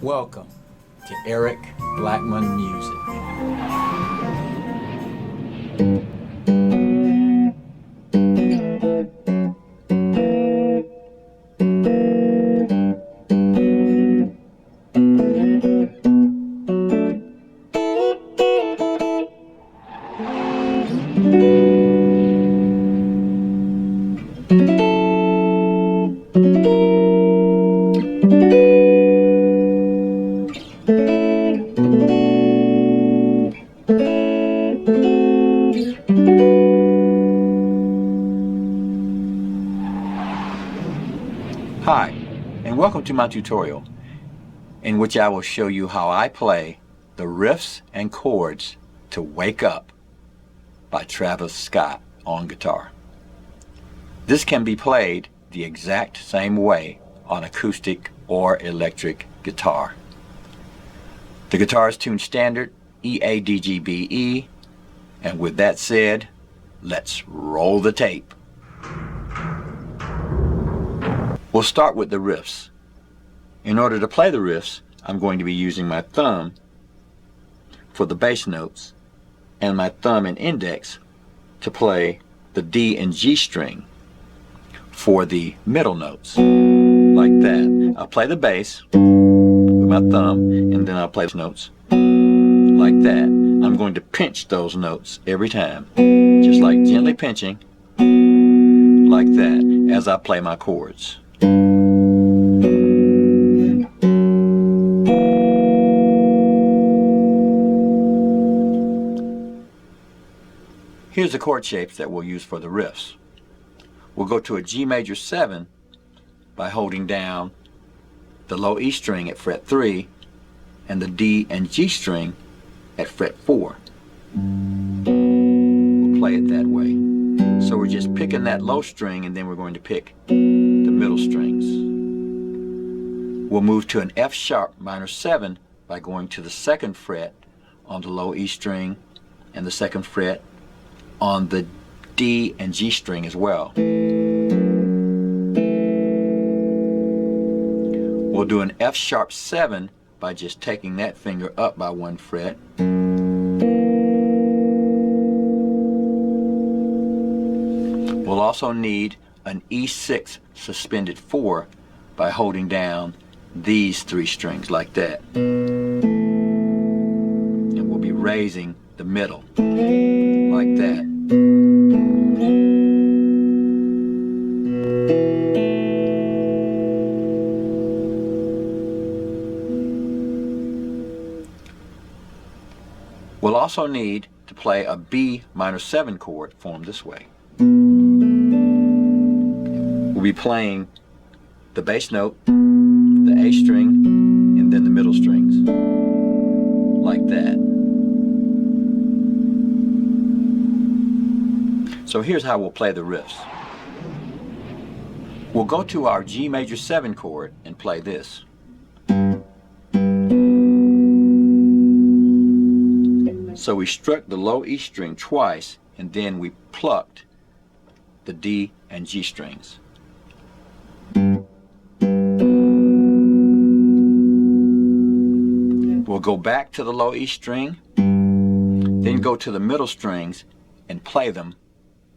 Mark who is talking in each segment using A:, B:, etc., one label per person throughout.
A: Welcome to Eric Blackmon Music. Hi, and welcome to my tutorial, in which I will show you how I play the riffs and chords to Wake Up by Travis Scott on guitar. This can be played the exact same way on acoustic or electric guitar. The guitar is tuned standard E-A-D-G-B-E, and with that said, let's roll the tape. We'll start with the riffs. In order to play the riffs, I'm going to be using my thumb for the bass notes and my thumb and index to play the D and G string for the middle notes, like that. I'll play the bass with my thumb and then I'll play the notes like that. I'm going to pinch those notes every time, just like gently pinching like that as I play my chords. Here's the chord shapes that we'll use for the riffs. We'll go to a G major 7 by holding down the low E string at fret 3 and the D and G string at fret 4. We'll play it that way. So we're just picking that low string and then we're going to pick the middle strings. We'll move to an F sharp minor 7 by going to the 2nd fret on the low E string and the 2nd fret on the D and G string as well. We'll do an F sharp 7 by just taking that finger up by 1 fret. We'll also need an E6 suspended 4 by holding down these 3 strings like that. And we'll be raising the middle like that. We'll also need to play a B minor 7 chord formed this way. We'll be playing the bass note, the A string, and then the middle strings, like that. So here's how we'll play the riffs. We'll go to our G major 7 chord and play this. So we struck the low E string twice and then we plucked the D and G strings. We'll go back to the low E string, then go to the middle strings and play them,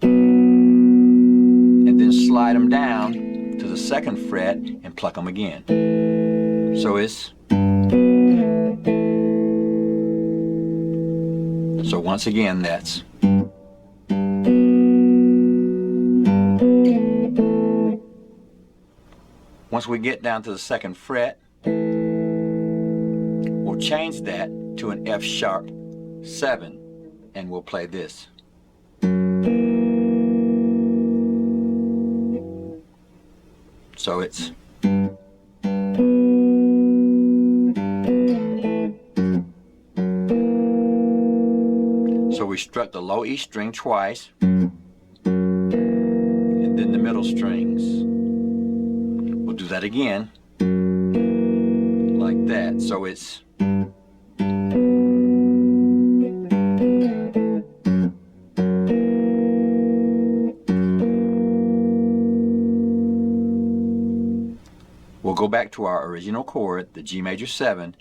A: and then slide them down to the 2nd fret and pluck them again. So once again, that's once we get down to the 2nd fret, we'll change that to an F sharp 7 and we'll play this. So it's so we struck the low E string twice and then the middle strings. We'll do that again like that. So it's we'll we'll go back to our original chord, the G major 7,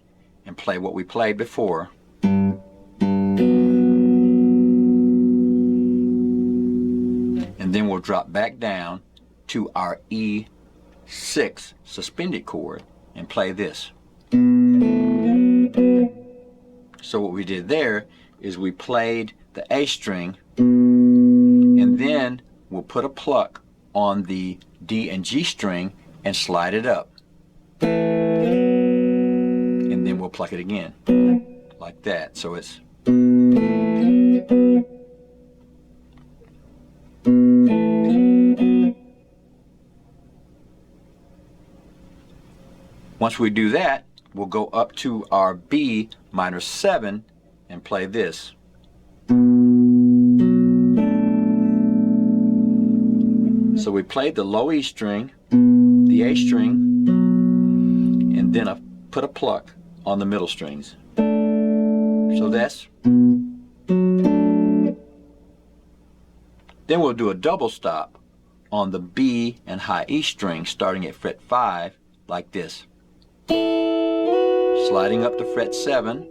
A: and play what we played before. And then we'll drop back down to our E6 suspended chord and play this. So what we did there is we played the A string, and then we'll put a pluck on the D and G string and slide it up. And then we'll pluck it again, like that. So it's once we do that, we'll go up to our B minor 7 and play this. So we played the low E string, the A string, and then I put a pluck on the middle strings. So that's. Then we'll do a double stop on the B and high E string starting at fret 5 like this. Sliding up to fret 7,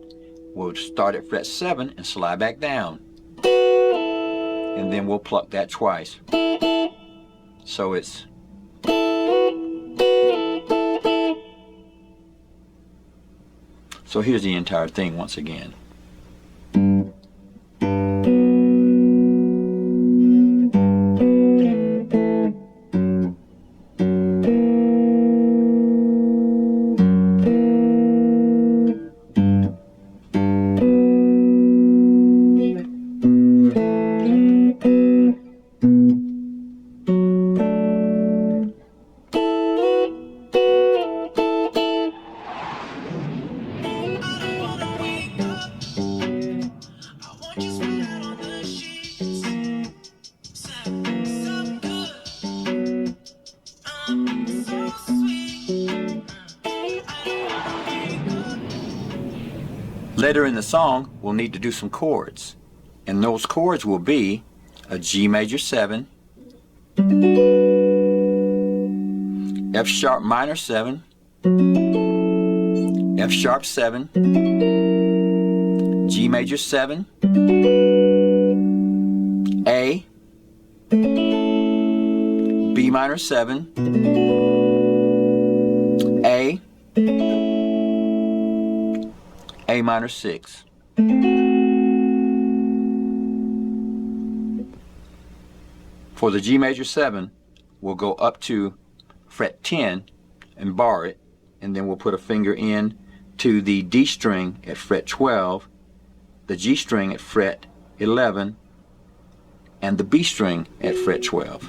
A: we'll start at fret 7 and slide back down. And then we'll pluck that twice. So it's. So here's the entire thing once again. Later in the song, we'll need to do some chords, and those chords will be a G major 7, F sharp minor 7, F sharp 7, G major 7, A, B minor 7, A minor 6. For the G major 7, we'll go up to fret 10 and bar it, and then we'll put a finger in to the D string at fret 12, the G string at fret 11, and the B string at fret 12.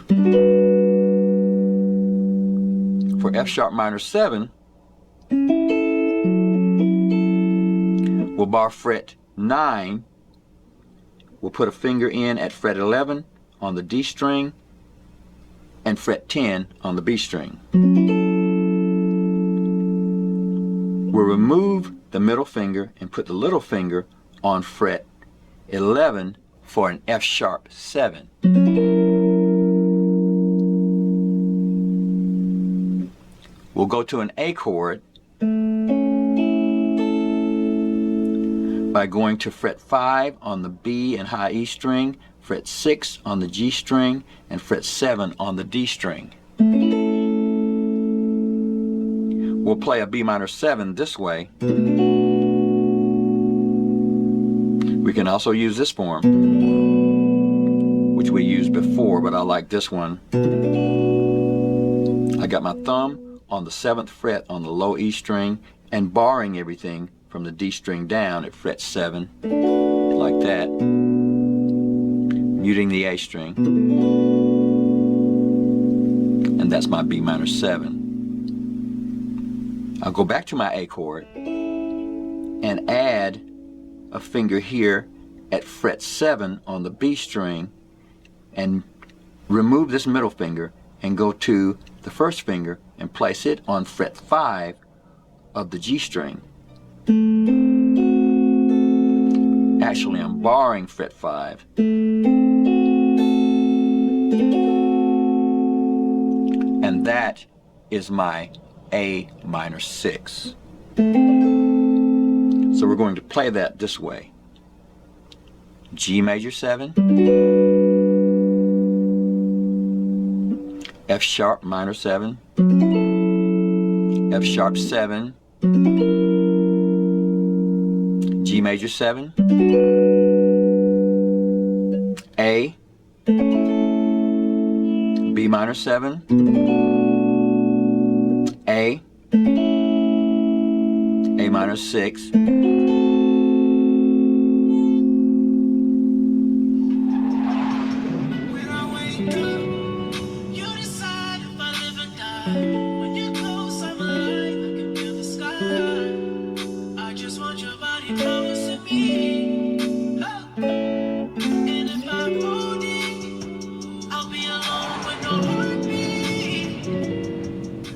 A: For F sharp minor 7, we'll bar fret 9, we'll put a finger in at fret 11 on the D string and fret 10 on the B string. We'll remove the middle finger and put the little finger on fret 11 for an F sharp 7. We'll go to an A chord by going to fret 5 on the B and high E string, fret 6 on the G string, and fret 7 on the D string. We'll play a B minor 7 this way. We can also use this form, which we used before, but I like this one. I got my thumb on the 7th fret on the low E string and barring everything from the D string down at fret 7, like that, muting the A string, and that's my B minor 7. I'll go back to my A chord and add a finger here at fret 7 on the B string and remove this middle finger and go to the first finger and place it on fret 5 of the G string. Actually, I'm barring fret 5. And that is my A minor 6. So we're going to play that this way. G major 7, F sharp minor 7, F sharp 7, G major 7, A, B minor 7, A minor 6,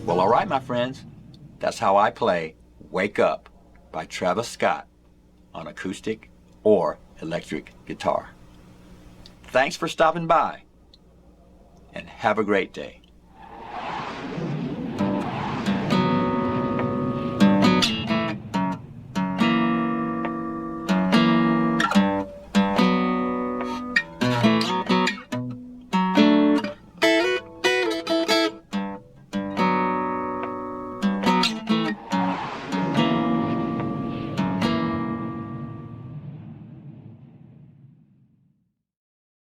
A: Well, all right, my friends, that's how I play Wake Up by Travis Scott on acoustic or electric guitar. Thanks for stopping by, and have a great day.